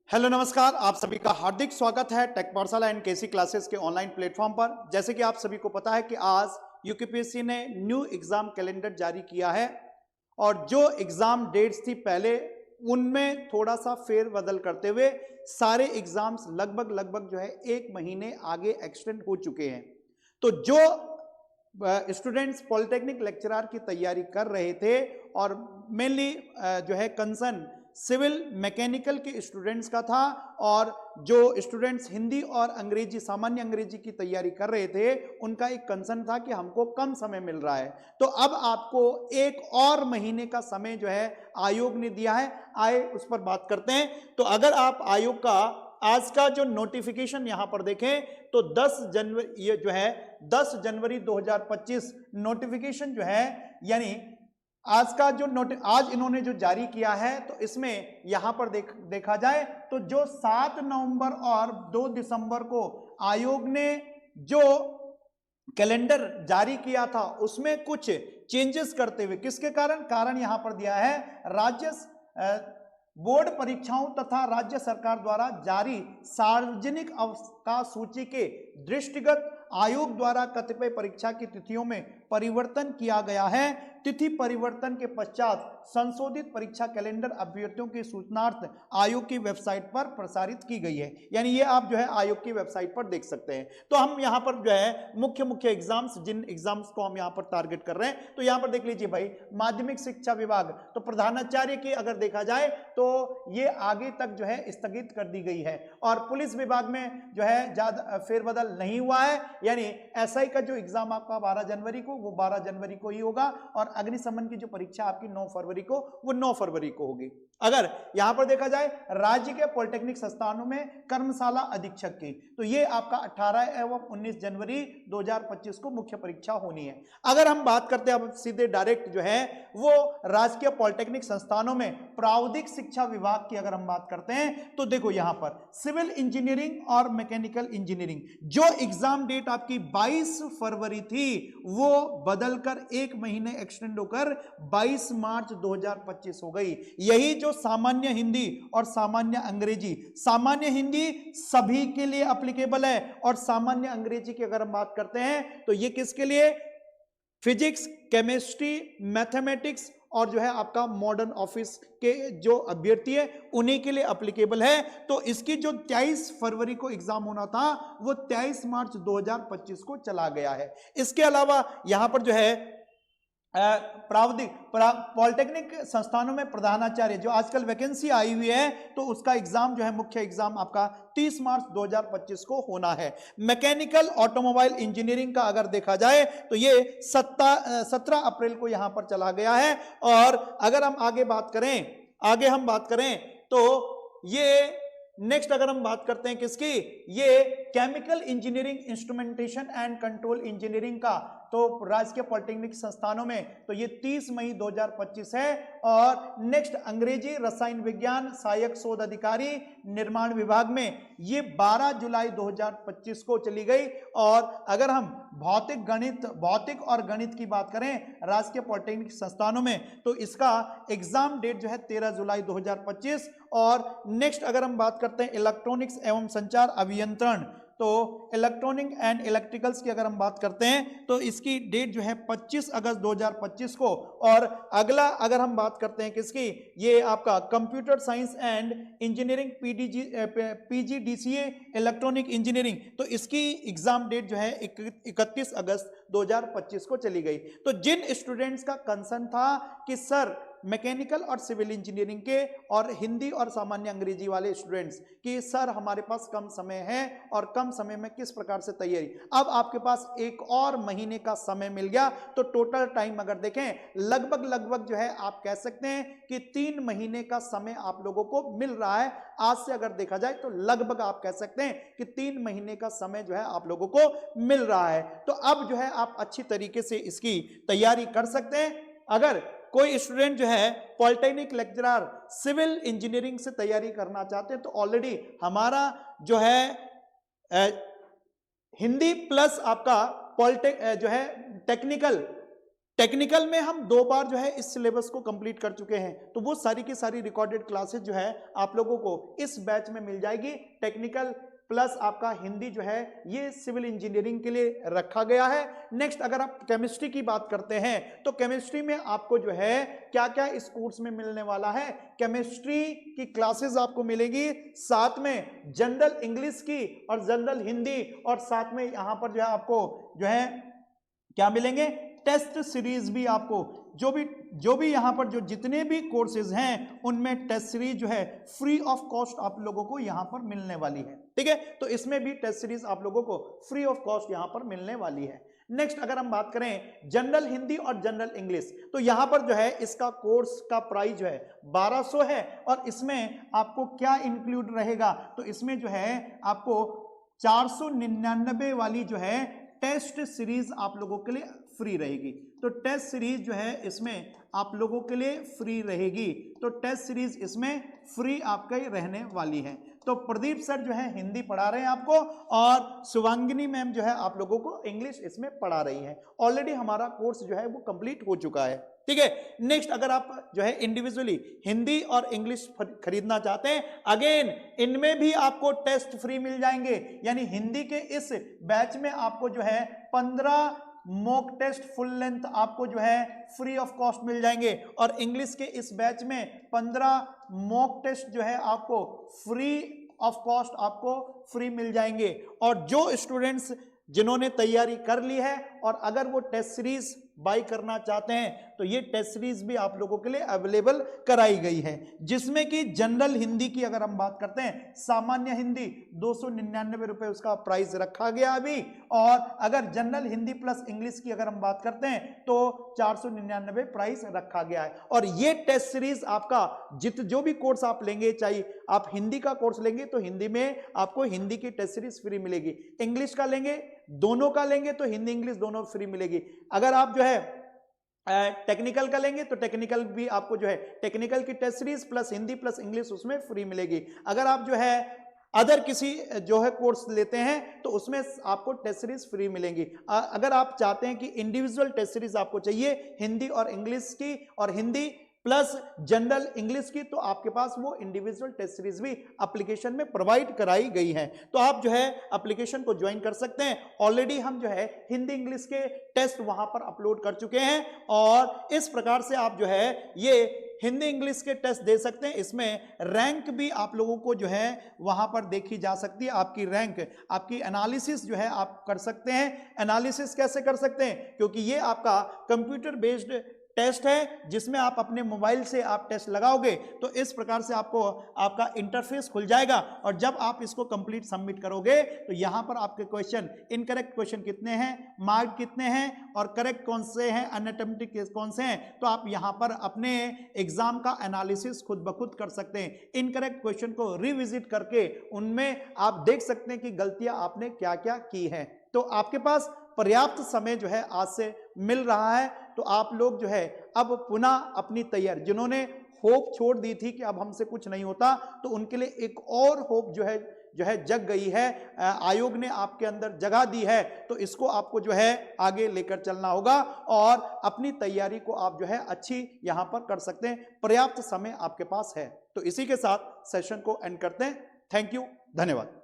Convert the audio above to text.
Hello नमस्कार, आप सभी का हार्दिक स्वागत है टेक पाठशाला एंड केसी क्लासेस के ऑनलाइन प्लेटफॉर्म पर। जैसे कि आप सभी को पता है कि आज यूकेपीएससी ने न्यू एग्जाम कैलेंडर जारी किया है और जो एग्जाम डेट्स थी पहले उनमें थोड़ा सा फेरबदल करते हुए सारे एग्जाम्स लगभग जो है एक महीने आगे एक्सटेंड हो चुके हैं। तो जो स्टूडेंट्स पॉलिटेक्निक लेक्चरर की तैयारी कर रहे थे और मेनली जो है कंसर्न सिविल मैकेनिकल के स्टूडेंट्स का था और जो स्टूडेंट्स हिंदी और अंग्रेजी सामान्य अंग्रेजी की तैयारी कर रहे थे उनका एक कंसर्न था कि हमको कम समय मिल रहा है। तो अब आपको एक और महीने का समय जो है आयोग ने दिया है। आए उस पर बात करते हैं। तो अगर आप आयोग का आज का जो नोटिफिकेशन यहां पर देखें तो 10 जनवरी ये जो है 10 जनवरी 2025 नोटिफिकेशन जो है यानी आज का जो आज इन्होंने जो जारी किया है तो इसमें यहां पर देखा जाए तो जो 7 नवंबर और 2 दिसंबर को आयोग ने जो कैलेंडर जारी किया था उसमें कुछ चेंजेस करते हुए किसके कारण यहां पर दिया है राज्य बोर्ड परीक्षाओं तथा राज्य सरकार द्वारा जारी सार्वजनिक अवस्था सूची के दृष्टिगत आयोग द्वारा कतिपय परीक्षा की तिथियों में परिवर्तन किया गया है। तिथि परिवर्तन के पश्चात संशोधित परीक्षा कैलेंडर अभ्यर्थियों की सूचनार्थ आयोग की वेबसाइट पर प्रसारित की गई है। यानी ये आप जो है आयोग की वेबसाइट पर देख सकते हैं। तो हम यहाँ पर जो है मुख्य एग्जाम्स जिन एग्जाम्स को हम यहाँ पर टारगेट कर रहे हैं तो यहाँ पर देख लीजिए भाई, माध्यमिक शिक्षा विभाग तो प्रधानाचार्य की अगर देखा जाए तो ये आगे तक जो है स्थगित कर दी गई है और पुलिस विभाग में जो है ज्यादा फेरबदल नहीं हुआ है। यानी एसआई का जो एग्जाम आपका 12 जनवरी को वो 12 जनवरी को ही होगा और अग्निशमन की जो परीक्षा आपकी 9 फरवरी को वो 9 फरवरी को होगी। अगर यहां पर देखा जाए राज्य के पॉलिटेक्निक संस्थानों में कर्मशाला अधीक्षक की तो ये आपका 18 एवं 19 जनवरी 2025 को मुख्य परीक्षा होनी है। अगर हम बात करते हैं अब सीधे डायरेक्ट जो है वो राजकीय पॉलिटेक्निक संस्थानों में प्राविधिक शिक्षा विभाग की अगर हम बात करते हैं तो देखो यहां पर सिविल इंजीनियरिंग और मैकेनिकल इंजीनियरिंग जो एग्जाम डेट आपकी 22 फरवरी थी वो बदलकर एक महीने एक्सटेंड होकर 22 मार्च 2025 हो गई। यही जो सामान्य हिंदी और सामान्य अंग्रेजी, सामान्य हिंदी सभी के लिए एप्लीकेबल है और सामान्य अंग्रेजी की अगर हम बात करते हैं तो ये किसके लिए, फिजिक्स, केमिस्ट्री, मैथमेटिक्स और जो है आपका मॉडर्न ऑफिस के जो अभ्यर्थी है उन्हीं के लिए एप्लीकेबल है। तो इसकी जो 23 फरवरी को एग्जाम होना था वो 23 मार्च 2025 को चला गया है। इसके अलावा यहां पर जो है प्राविधिक पॉलिटेक्निक संस्थानों में प्रधानाचार्य जो आजकल वैकेंसी आई हुई है तो उसका एग्जाम जो है मुख्य एग्जाम आपका 30 मार्च 2025 को होना है। मैकेनिकल ऑटोमोबाइल इंजीनियरिंग का अगर देखा जाए तो ये 17 अप्रैल को यहां पर चला गया है। और अगर हम आगे हम बात करें तो ये नेक्स्ट अगर हम बात करते हैं किसकी, ये chemical engineering, instrumentation and control engineering का तो राजकीय पॉलिटेक्निक संस्थानों में तो ये 30 मई 2025 है। और नेक्स्ट अंग्रेजी रसायन विज्ञान सहायक शोध अधिकारी निर्माण विभाग में ये 12 जुलाई 2025 को चली गई। और अगर हम भौतिक और गणित की बात करें राजकीय पॉलिटेक्निक संस्थानों में तो इसका एग्जाम डेट जो है 13 जुलाई 2025। और नेक्स्ट अगर हम बात करते हैं इलेक्ट्रॉनिक्स एवं संचार अभियंत्रण तो इलेक्ट्रॉनिक एंड इलेक्ट्रिकल्स की अगर हम बात करते हैं तो इसकी डेट जो है 25 अगस्त 2025 को। और अगला अगर हम बात करते हैं किसकी, ये आपका computer science and engineering PGDCA electronic engineering तो इसकी एग्जाम डेट जो है 31 अगस्त 2025 को चली गई। तो जिन स्टूडेंट्स का कंसर्न था कि सर मैकेनिकल और सिविल इंजीनियरिंग के और हिंदी और सामान्य अंग्रेजी वाले स्टूडेंट्स कि सर हमारे पास कम समय है और कम समय में किस प्रकार से तैयारी, अब आपके पास एक और महीने का समय मिल गया। तो टोटल टाइम अगर देखें लगभग जो है आप कह सकते हैं कि 3 महीने का समय आप लोगों को मिल रहा है। आज से अगर देखा जाए तो लगभग आप कह सकते हैं कि 3 महीने का समय जो है आप लोगों को मिल रहा है। तो अब जो है आप अच्छी तरीके से इसकी तैयारी कर सकते हैं। अगर कोई स्टूडेंट जो है पॉलिटेक्निक लेक्चरर सिविल इंजीनियरिंग से तैयारी करना चाहते हैं तो ऑलरेडी हमारा जो है हिंदी प्लस आपका जो है टेक्निकल टेक्निकल में हम 2 बार जो है इस सिलेबस को कंप्लीट कर चुके हैं, तो वो सारी की सारी रिकॉर्डेड क्लासेस जो है आप लोगों को इस बैच में मिल जाएगी। टेक्निकल प्लस आपका हिंदी जो है ये सिविल इंजीनियरिंग के लिए रखा गया है। नेक्स्ट अगर आप केमिस्ट्री की बात करते हैं तो केमिस्ट्री में आपको जो है क्या क्या इस कोर्स में मिलने वाला है, केमिस्ट्री की क्लासेस आपको मिलेगी, साथ में जनरल इंग्लिश की और जनरल हिंदी, और साथ में यहां पर जो है आपको जो है क्या मिलेंगे, टेस्ट सीरीज भी आपको जो भी यहां पर जो जितने भी कोर्सेज हैं उनमें टेस्ट सीरीज जो है फ्री ऑफ कॉस्ट आप लोगों को यहां पर मिलने वाली है। ठीक है, तो इसमें भी टेस्ट सीरीज आप लोगों को फ्री ऑफ कॉस्ट यहां पर मिलने वाली है। नेक्स्ट अगर हम बात करें जनरल हिंदी और जनरल इंग्लिश, तो यहां पर जो है इसका कोर्स का प्राइस जो है 1200 है, और इसमें आपको क्या इंक्लूड रहेगा, तो इसमें जो है आपको 499 वाली जो है टेस्ट सीरीज आप लोगों के लिए फ्री रहेगी। तो टेस्ट सीरीज जो है इसमें आप लोगों के लिए फ्री रहेगी, तो टेस्ट सीरीज इसमें फ्री आपका ही रहने वाली है। तो प्रदीप सर जो है हिंदी पढ़ा रहे हैं आपको, और शिवांगिनी मैम जो है आप लोगों को इंग्लिश इसमें पढ़ा रही हैं। ऑलरेडी हमारा कोर्स जो है वो कंप्लीट हो चुका है। ठीक है, नेक्स्ट अगर आप जो है इंडिविजुअली हिंदी और इंग्लिश खरीदना चाहते हैं, अगेन इनमें भी आपको टेस्ट फ्री मिल जाएंगे। यानी हिंदी के इस बैच में आपको जो है 15 मॉक टेस्ट फुल लेंथ आपको जो है फ्री ऑफ कॉस्ट मिल जाएंगे, और इंग्लिश के इस बैच में 15 मॉक टेस्ट जो है आपको फ्री ऑफ कॉस्ट आपको फ्री मिल जाएंगे। और जो स्टूडेंट्स जिन्होंने तैयारी कर ली है और अगर वो टेस्ट सीरीज बाय करना चाहते हैं, तो ये टेस्ट सीरीज भी आप लोगों के लिए अवेलेबल कराई गई है, जिसमें कि जनरल हिंदी की अगर हम बात करते हैं, सामान्य हिंदी 299 रुपए उसका प्राइस रखा गया अभी, और अगर जनरल हिंदी प्लस इंग्लिश की अगर हम बात करते हैं तो 499 प्राइस रखा गया है। और ये टेस्ट सीरीज आपका जो भी कोर्स आप लेंगे, चाहे आप हिंदी का कोर्स लेंगे तो हिंदी में आपको हिंदी की टेस्ट सीरीज फ्री मिलेगी, इंग्लिश का लेंगे, दोनों का लेंगे तो हिंदी इंग्लिश दोनों फ्री मिलेगी। अगर आप जो है टेक्निकल का लेंगे तो टेक्निकल भी आपको जो है टेक्निकल की test series plus Hindi plus English उसमें फ्री मिलेगी। अगर आप जो है अदर किसी जो है कोर्स लेते हैं तो उसमें आपको टेस्ट सीरीज फ्री मिलेंगी। अगर आप चाहते हैं कि इंडिविजुअल टेस्ट सीरीज आपको चाहिए हिंदी और इंग्लिश की, और हिंदी प्लस जनरल इंग्लिश की, तो आपके पास वो इंडिविजुअल टेस्ट सीरीज भी एप्लीकेशन में प्रोवाइड कराई गई है। तो आप जो है एप्लीकेशन को ज्वाइन कर सकते हैं। ऑलरेडी हम जो है हिंदी इंग्लिश के टेस्ट वहां पर अपलोड कर चुके हैं, और इस प्रकार से आप जो है ये हिंदी इंग्लिश के टेस्ट दे सकते हैं। इसमें रैंक भी आप लोगों को जो है वहां पर देखी जा सकती है, आपकी रैंक, आपकी एनालिसिस जो है आप कर सकते हैं। एनालिसिस कैसे कर सकते हैं, क्योंकि ये आपका कंप्यूटर बेस्ड टेस्ट है, जिसमें आप अपने मोबाइल से आप टेस्ट लगाओगे तो इस प्रकार से आपको आपका इंटरफेस खुल जाएगा, और जब आप इसको कंप्लीट सबमिट करोगे तो यहां पर आपके क्वेश्चन, इनकरेक्ट क्वेश्चन कितने हैं, मार्क कितने हैं, और करेक्ट कौन से हैं, अनअटेम्प्टेड कौन से हैं, तो आप यहां पर अपने एग्जाम का एनालिसिस खुद ब खुद कर सकते हैं। इनकरेक्ट क्वेश्चन को रिविजिट करके उनमें आप देख सकते हैं कि गलतियां आपने क्या क्या की है। तो आपके पास पर्याप्त समय जो है आज से मिल रहा है, तो आप लोग जो है अब पुनः अपनी तैयारी, जिन्होंने होप छोड़ दी थी कि अब हमसे कुछ नहीं होता, तो उनके लिए एक और होप जो है जग गई है, आयोग ने आपके अंदर जगह दी है, तो इसको आपको जो है आगे लेकर चलना होगा, और अपनी तैयारी को आप जो है अच्छी यहां पर कर सकते हैं। पर्याप्त समय आपके पास है। तो इसी के साथ सेशन को एंड करते हैं। थैंक यू, धन्यवाद।